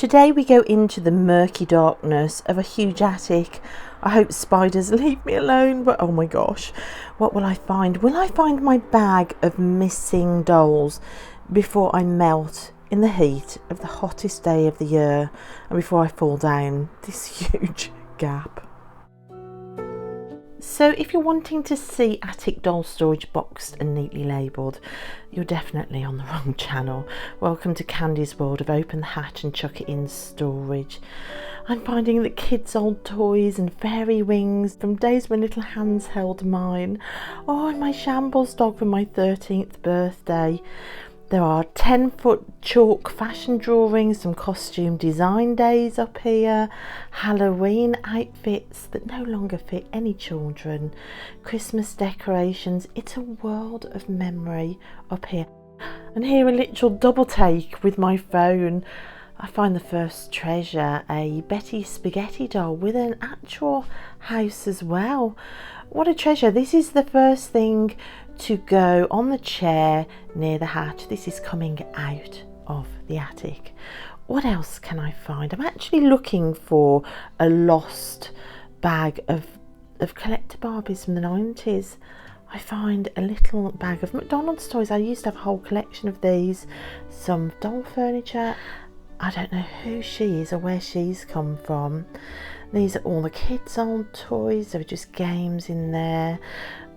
Today we go into the murky darkness of a huge attic. I hope spiders leave me alone, but oh my gosh, what will I find? Will I find my bag of missing dolls before I melt in the heat of the hottest day of the year and before I fall down this huge gap? So if you're wanting to see attic doll storage boxed and neatly labelled, you're definitely on the wrong channel. Welcome to Candy's world of open the hatch and chuck it in storage. I'm finding that kids' old toys and fairy wings from days when little hands held mine. Oh, and my shambles dog from my 13th birthday. There are 10-foot chalk fashion drawings from costume design days up here, Halloween outfits that no longer fit any children, Christmas decorations. It's a world of memory up here. And here a literal double take with my phone. I find the first treasure, a Betty Spaghetti doll with an actual house as well. What a treasure. This is the first thing to go on the chair near the hatch. This is coming out of the attic. What else can I find? I'm actually looking for a lost bag of collector Barbies from the 90s. I find a little bag of McDonald's toys. I used to have a whole collection of these. Some doll furniture. I don't know who she is or where she's come from. These are all the kids' old toys. There are just games in there.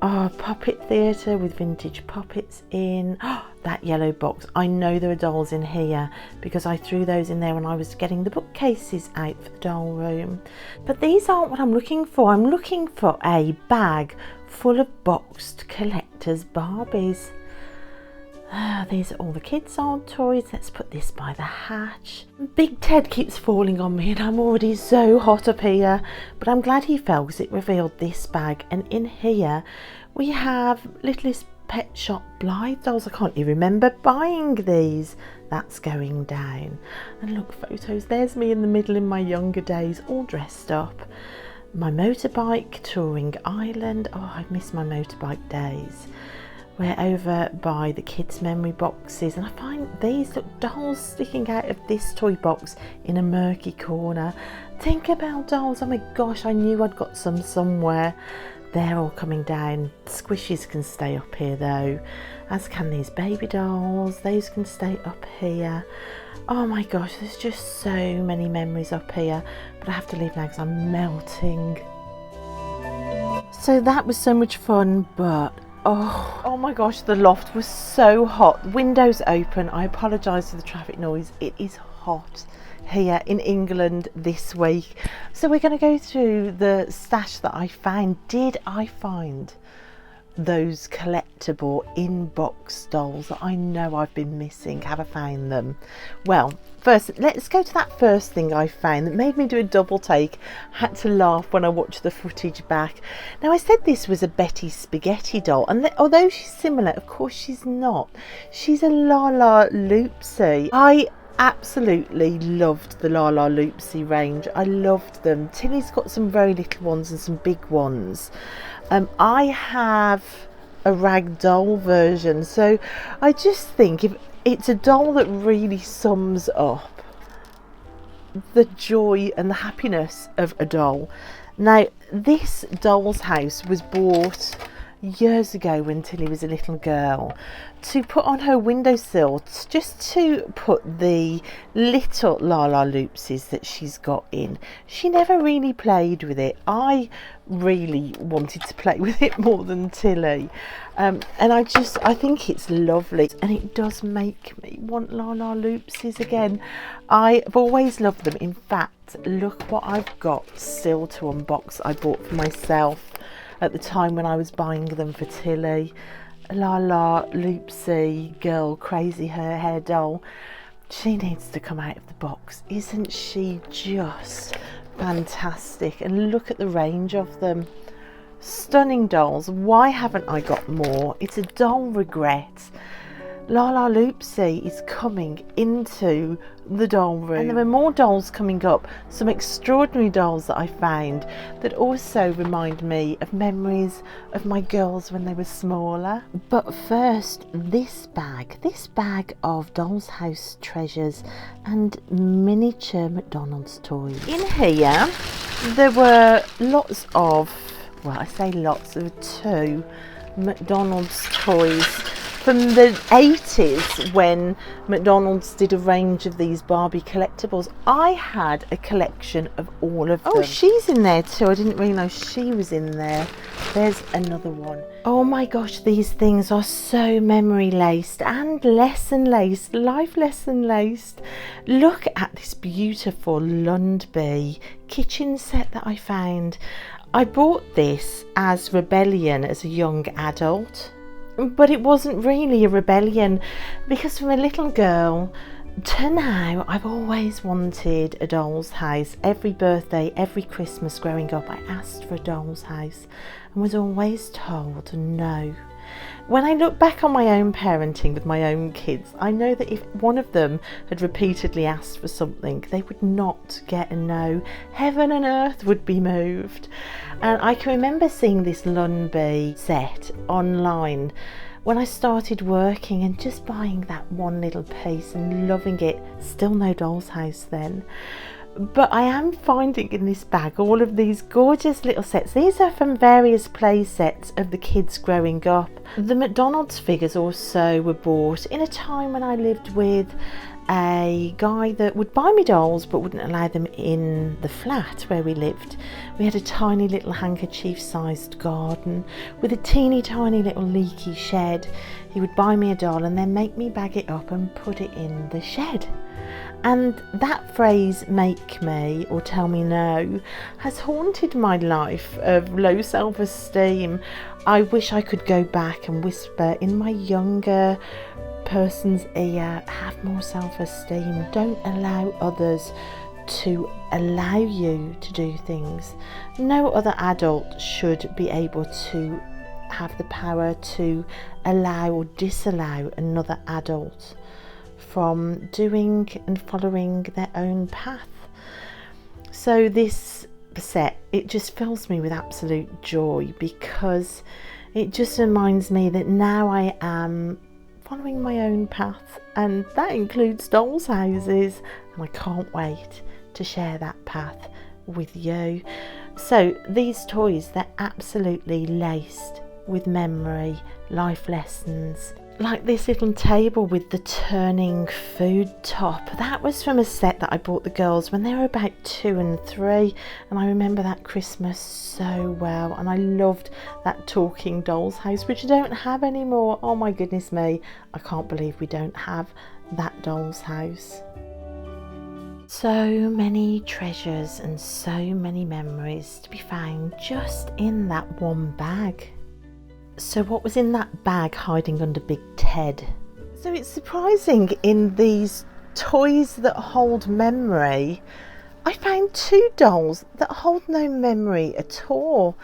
Oh, puppet theatre with vintage puppets in. Oh, that yellow box. I know there are dolls in here because I threw those in there when I was getting the bookcases out for the doll room. But these aren't what I'm looking for. I'm looking for a bag full of boxed collector's Barbies. These are all the kids' old toys. Let's put this by the hatch. Big Ted keeps falling on me and I'm already so hot up here. But I'm glad he fell because it revealed this bag. And in here we have Littlest Pet Shop Blythe dolls. I can't even remember buying these. That's going down. And look, photos. There's me in the middle in my younger days, all dressed up. My motorbike, touring Ireland. Oh, I miss my motorbike days. We're over by the kids' memory boxes and I find these little dolls sticking out of this toy box in a murky corner. Tinkerbell dolls, oh my gosh, I knew I'd got some somewhere. They're all coming down. Squishies can stay up here though, as can these baby dolls. Those can stay up here. Oh my gosh, there's just so many memories up here, but I have to leave now because I'm melting. So that was so much fun, but oh my gosh, the loft was so hot. Windows open. I apologise for the traffic noise. It is hot here in England this week. So we're going to go through the stash that I found. Did I find those collectible in-box dolls that I know I've been missing? Have I found them? Well, first let's go to that first thing I found that made me do a double take. Had to laugh when I watched the footage back. Now, I said this was a Betty Spaghetti doll, and although she's similar, of course she's not. She's a La La Loopsy. I absolutely loved the La La Loopsy range. I loved them. Tilly's got some very little ones and some big ones. I have a ragdoll version, so I just think if it's a doll that really sums up the joy and the happiness of a doll. Now, this doll's house was bought years ago when Tilly was a little girl to put on her windowsill, just to put the little La La Loopsies that she's got in. She never really played with it. I really wanted to play with it more than Tilly, and I think it's lovely, and it does make me want La La Loopsies again. I've always loved them. In fact, look what I've got still to unbox. I bought for myself at the time when I was buying them for Tilly. La La Loopsy girl, crazy hair doll. She needs to come out of the box. Isn't she just fantastic? And look at the range of them. Stunning dolls. Why haven't I got more? It's a doll regret. Lala Loopsy is coming into the doll room, and there are more dolls coming up, some extraordinary dolls that I found that also remind me of memories of my girls when they were smaller. But first, this bag of Doll's House treasures and miniature McDonald's toys. In here there were lots of, well, I say lots, there were 2 McDonald's toys from the 80s when McDonald's did a range of these Barbie collectibles. I had a collection of all of them. Oh, she's in there too. I didn't realise she was in there. There's another one. Oh my gosh, these things are so memory laced and lesson laced, life lesson laced. Look at this beautiful Lundby kitchen set that I found. I bought this as rebellion as a young adult. But it wasn't really a rebellion, because from a little girl to now, I've always wanted a doll's house. Every birthday, every Christmas growing up, I asked for a doll's house and was always told no. When I look back on my own parenting with my own kids, I know that if one of them had repeatedly asked for something, they would not get a no. Heaven and earth would be moved. And I can remember seeing this Lundby set online when I started working and just buying that one little piece and loving it. Still no doll's house then. But I am finding in this bag all of these gorgeous little sets. These are from various play sets of the kids growing up. The McDonald's figures also were bought in a time when I lived with a guy that would buy me dolls but wouldn't allow them in the flat where we lived. We had a tiny little handkerchief sized garden with a teeny tiny little leaky shed. He would buy me a doll and then make me bag it up and put it in the shed. And that phrase, make me or tell me no, has haunted my life of low self-esteem. I wish I could go back and whisper in my younger person's ear, have more self-esteem. Don't allow others to allow you to do things. No other adult should be able to have the power to allow or disallow another adult from doing and following their own path. So this set, it just fills me with absolute joy, because it just reminds me that now I am following my own path, and that includes dolls' houses, and I can't wait to share that path with you. So these toys, they're absolutely laced with memory, life lessons. Like this little table with the turning food top. That was from a set that I bought the girls when they were about 2 and 3, and I remember that Christmas so well. And I loved that talking doll's house, which I don't have anymore. Oh my goodness me, I can't believe we don't have that doll's house. So many treasures and so many memories to be found just in that one bag. So what was in that bag hiding under Big Ted? So it's surprising, in these toys that hold memory, I found 2 dolls that hold no memory at all.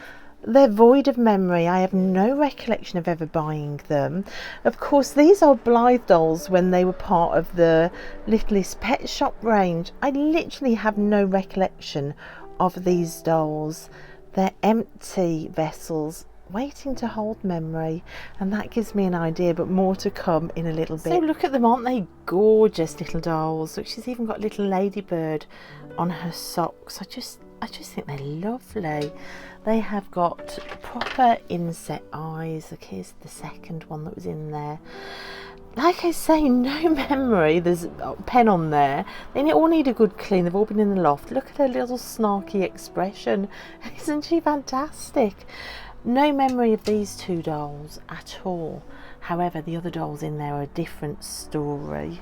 They're void of memory. I have no recollection of ever buying them. Of course, these are Blythe dolls when they were part of the Littlest Pet Shop range. I literally have no recollection of these dolls. They're empty vessels waiting to hold memory, and that gives me an idea, but more to come in a little bit. So look at them, aren't they gorgeous little dolls? Look, she's even got a little ladybird on her socks. I just think they're lovely. They have got proper inset eyes. Look, here's the second one that was in there. Like I say, no memory. There's a pen on there. They all need a good clean. They've all been in the loft. Look at her little snarky expression. Isn't she fantastic? No memory of these 2 dolls at all. However, the other dolls in there are a different story.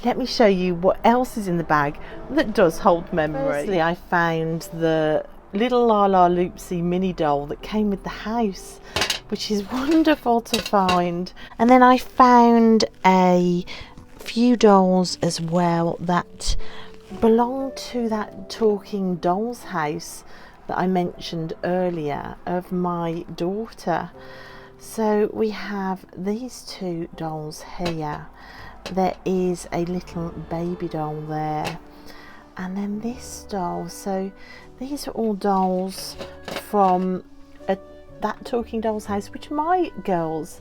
Let me show you what else is in the bag that does hold memory. Firstly, I found the little Lala Loopsy mini doll that came with the house, which is wonderful to find. And then I found a few dolls as well that belong to that talking doll's house that I mentioned earlier of my daughter. So we have these two dolls here. There is a little baby doll there, and then this doll. So these are all dolls from that Talking Dolls house, which my girls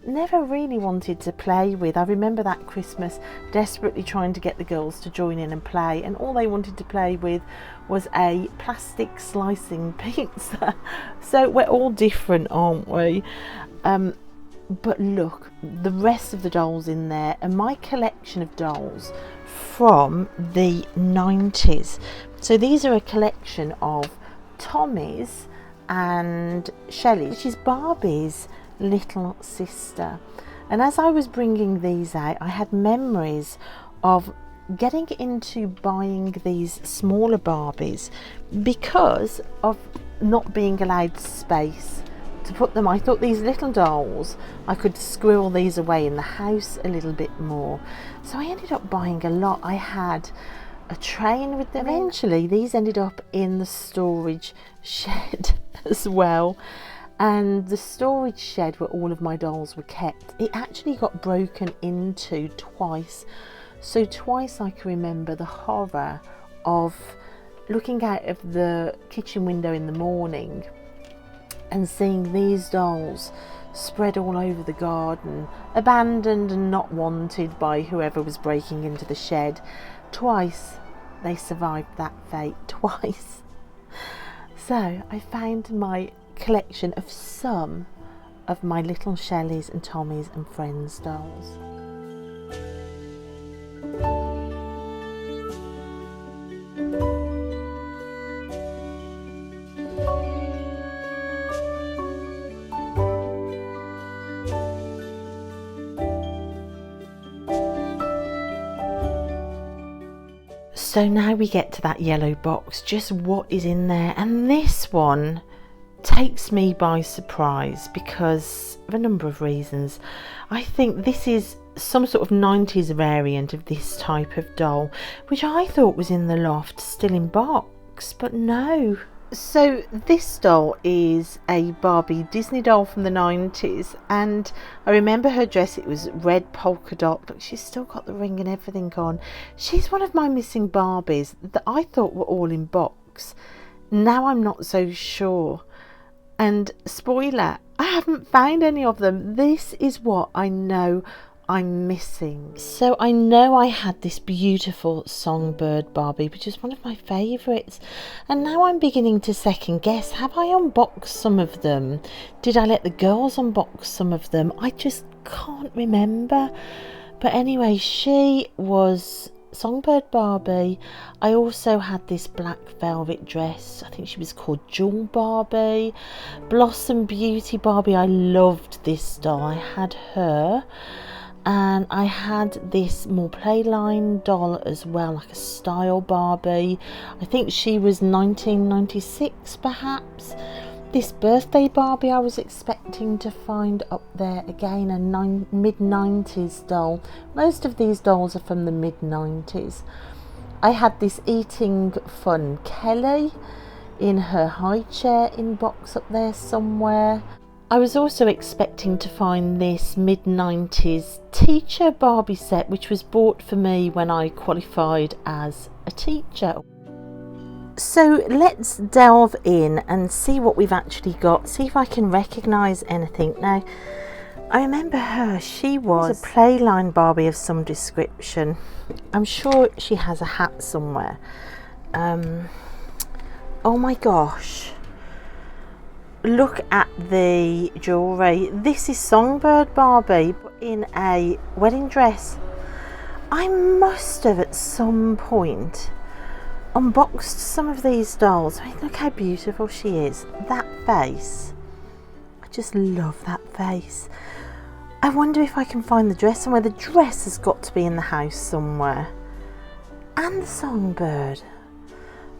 never really wanted to play with. I remember that Christmas desperately trying to get the girls to join in and play, and all they wanted to play with was a plastic slicing pizza. So we're all different, aren't we? But look, the rest of the dolls in there are my collection of dolls from the 90s. So these are a collection of Tommy's and Shelley, which is Barbie's little sister. And as I was bringing these out, I had memories of getting into buying these smaller Barbies because of not being allowed space to put them. I thought these little dolls, I could squirrel these away in the house a little bit more, so I ended up buying a lot. I had a train with them. Eventually these ended up in the storage shed as well, and the storage shed where all of my dolls were kept, it actually got broken into twice. So twice I can remember the horror of looking out of the kitchen window in the morning and seeing these dolls spread all over the garden, abandoned and not wanted by whoever was breaking into the shed. Twice they survived that fate, twice. So I found my collection of some of my little Shelleys and Tommies and friends dolls. So now we get to that yellow box, just what is in there, and this one takes me by surprise because of a number of reasons. I think this is some sort of 90s variant of this type of doll, which I thought was in the loft, still in box, but no. So this doll is a Barbie Disney doll from the 90s, and I remember her dress, it was red polka dot. Look, she's still got the ring and everything on. She's one of my missing Barbies that I thought were all in box. Now I'm not so sure. And spoiler, I haven't found any of them. This is what I know I'm missing. So I know I had this beautiful Songbird Barbie, which is one of my favourites, and now I'm beginning to second guess, have I unboxed some of them? Did I let the girls unbox some of them? I just can't remember. But anyway, she was Songbird Barbie. I also had this black velvet dress, I think she was called Jewel Barbie. Blossom Beauty Barbie, I loved this doll, I had her. And I had this more playline doll as well, like a style Barbie. I think she was 1996 perhaps. This birthday Barbie I was expecting to find up there again, a mid-90s doll. Most of these dolls are from the mid-90s. I had this Eating Fun Kelly in her high chair in box up there somewhere. I was also expecting to find this mid-90s teacher Barbie set, which was bought for me when I qualified as a teacher. So let's delve in and see what we've actually got, see if I can recognise anything. Now, I remember her, she was a playline Barbie of some description. I'm sure she has a hat somewhere. Oh my gosh. Look at the jewellery. This is Songbird Barbie in a wedding dress. I must have at some point unboxed some of these dolls. I mean, look how beautiful she is. That face. I just love that face. I wonder if I can find the dress somewhere. The dress has got to be in the house somewhere. And the Songbird.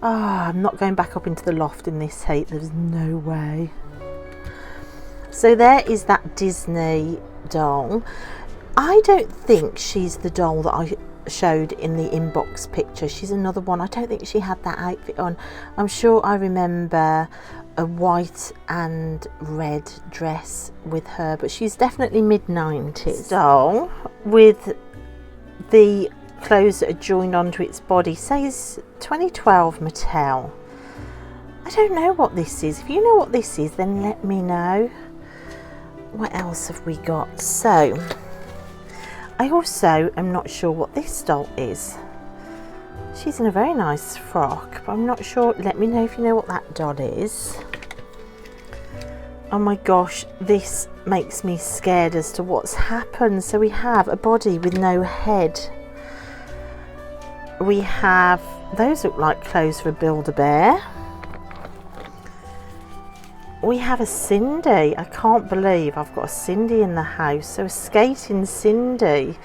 Oh, I'm not going back up into the loft in this heat. There's no way. So there is that Disney doll. I don't think she's the doll that I showed in the inbox picture. She's another one. I don't think she had that outfit on. I'm sure I remember a white and red dress with her, but she's definitely mid-90s doll with the clothes that are joined onto its body. Says 2012 Mattel. I don't know what this is. If you know what this is, then let me know. What else have we got? So I also am not sure what this doll is. She's in a very nice frock, but I'm not sure. Let me know if you know what that doll is. Oh my gosh, this makes me scared as to what's happened. So we have a body with no head. We have, those look like clothes for a Build-A-Bear. We have a Cindy. I can't believe I've got a Cindy in the house. So a skating Cindy.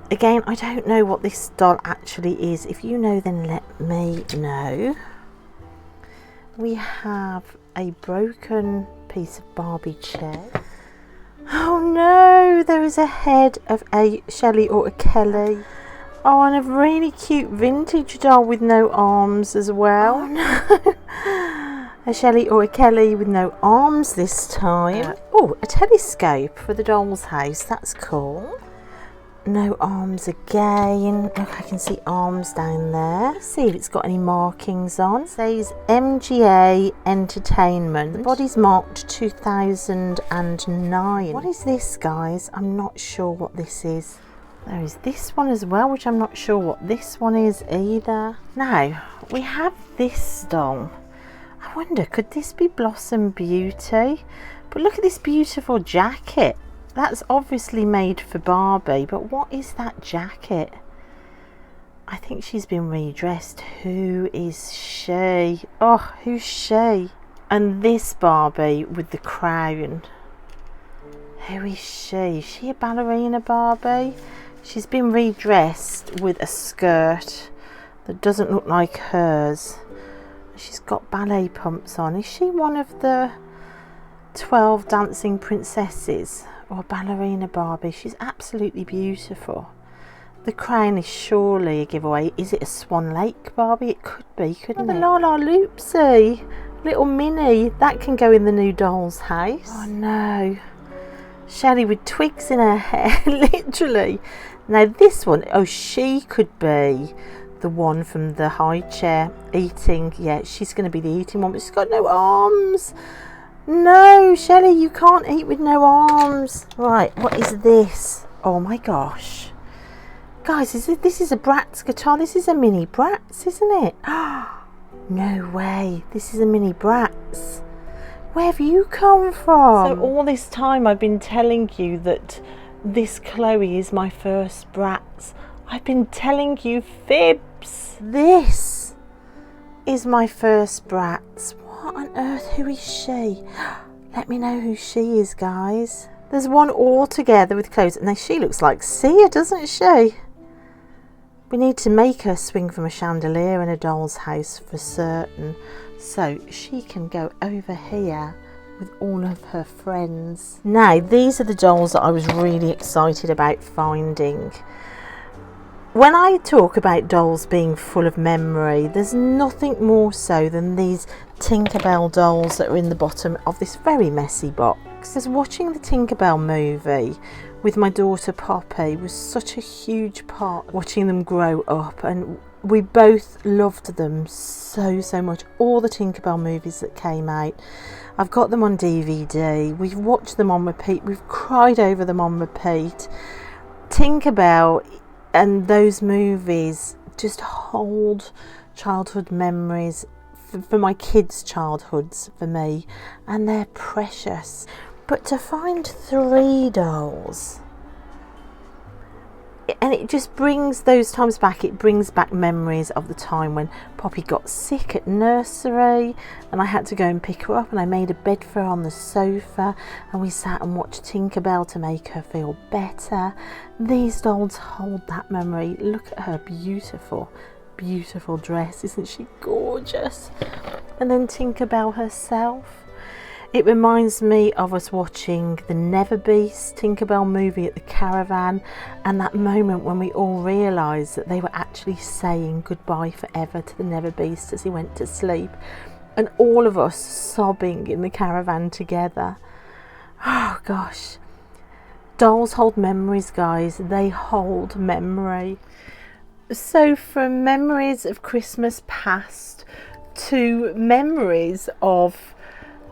Again, I don't know what this doll actually is. If you know, then let me know. We have a broken piece of Barbie chair. Oh no, there is a head of a Shelley or a Kelly. Oh, and a really cute vintage doll with no arms as well. Oh no. A Shelley or a Kelly with no arms this time. Oh, a telescope for the doll's house. That's cool. No arms again. Look, I can see arms down there. Let's see if it's got any markings on. It says MGA Entertainment. The body's marked 2009. What is this, guys? I'm not sure what this is. There is this one as well, which I'm not sure what this one is either. Now, we have this doll. I wonder, could this be Blossom Beauty? But look at this beautiful jacket. That's obviously made for Barbie, but what is that jacket? I think she's been redressed. Who is she? Oh, who's she? And this Barbie with the crown. Who is she? Is she a ballerina Barbie? She's been redressed with a skirt that doesn't look like hers. She's got ballet pumps on. Is she one of the 12 dancing princesses or ballerina Barbie? She's absolutely beautiful. The crown is surely a giveaway. Is it a Swan Lake Barbie? It could be, couldn't it? The Lala Loopsy, little mini, that can go in the new doll's house. Oh no. Shelley with twigs in her hair, literally. Now this one, oh, she could be the one from the high chair eating. Yeah, she's going to be the eating one, but she's got no arms. No, Shelley, you can't eat with no arms. Right, what is this? Oh my gosh. Guys, this is a Bratz guitar. This is a mini Bratz, isn't it? No way. This is a mini Bratz. Where have you come from? So all this time I've been telling you that this Chloe is my first Bratz. I've been telling you fibs. This is my first Bratz. What on earth? Who is she? Let me know who she is, guys. There's one all together with clothes, and she looks like Sia, doesn't she? We need to make her swing from a chandelier in a doll's house for certain, so she can go over here with all of her friends. Now, these are the dolls that I was really excited about finding. When I talk about dolls being full of memory, there's nothing more so than these Tinkerbell dolls that are in the bottom of this very messy box. Because watching the Tinkerbell movie with my daughter Poppy was such a huge part, watching them grow up, and we both loved them so much. All the Tinkerbell movies that came out, I've got them on DVD, we've watched them on repeat, we've cried over them on repeat. Tinkerbell and those movies just hold childhood memories for my kids' childhoods for me, and they're precious. But to find 3 dolls, and it just brings those times back. It brings back memories of the time when Poppy got sick at nursery and I had to go and pick her up, and I made a bed for her on the sofa and we sat and watched Tinkerbell to make her feel better. These dolls hold that memory. Look at her beautiful dress. Isn't she gorgeous? And then Tinkerbell herself. It reminds me of us watching the Never Beast Tinkerbell movie at the caravan, and that moment when we all realised that they were actually saying goodbye forever to the Never Beast as he went to sleep, and all of us sobbing in the caravan together. Oh gosh. Dolls hold memories, guys. They hold memory. So from memories of Christmas past to memories of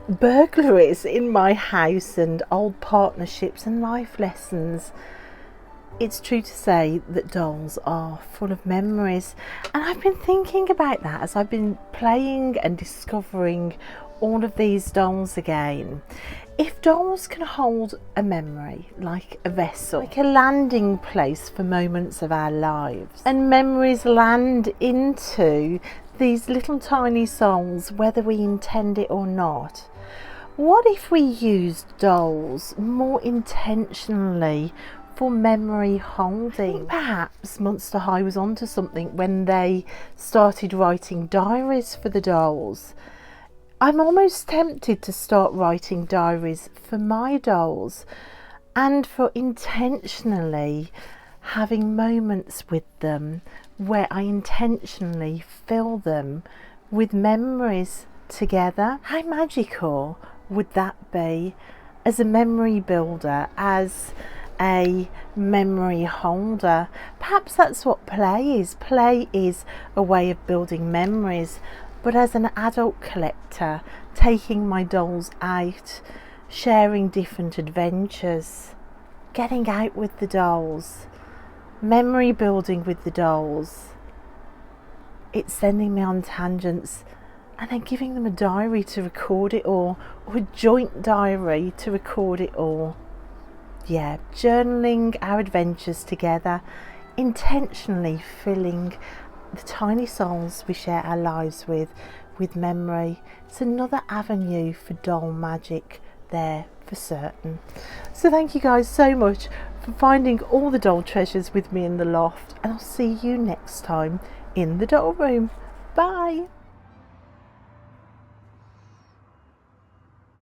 burglaries in my house and old partnerships and life lessons, it's true to say that dolls are full of memories. And I've been thinking about that as I've been playing and discovering all of these dolls again. If dolls can hold a memory, like a vessel, like a landing place for moments of our lives, and memories land into these little tiny souls whether we intend it or not, what if we used dolls more intentionally for memory holding? Perhaps Monster High was onto something when they started writing diaries for the dolls. I'm almost tempted to start writing diaries for my dolls, and for intentionally having moments with them where I intentionally fill them with memories together. How magical would that be as a memory builder, as a memory holder? Perhaps that's what play is. Play is a way of building memories, but as an adult collector, taking my dolls out, sharing different adventures, getting out with the dolls, memory building with the dolls, it's sending me on tangents, and then giving them a diary to record it all, or a joint diary to record it all. Yeah, journaling our adventures together, intentionally filling the tiny souls we share our lives with memory. It's another avenue for doll magic there for certain. So thank you guys so much for finding all the doll treasures with me in the loft, and I'll see you next time in the doll room. Bye.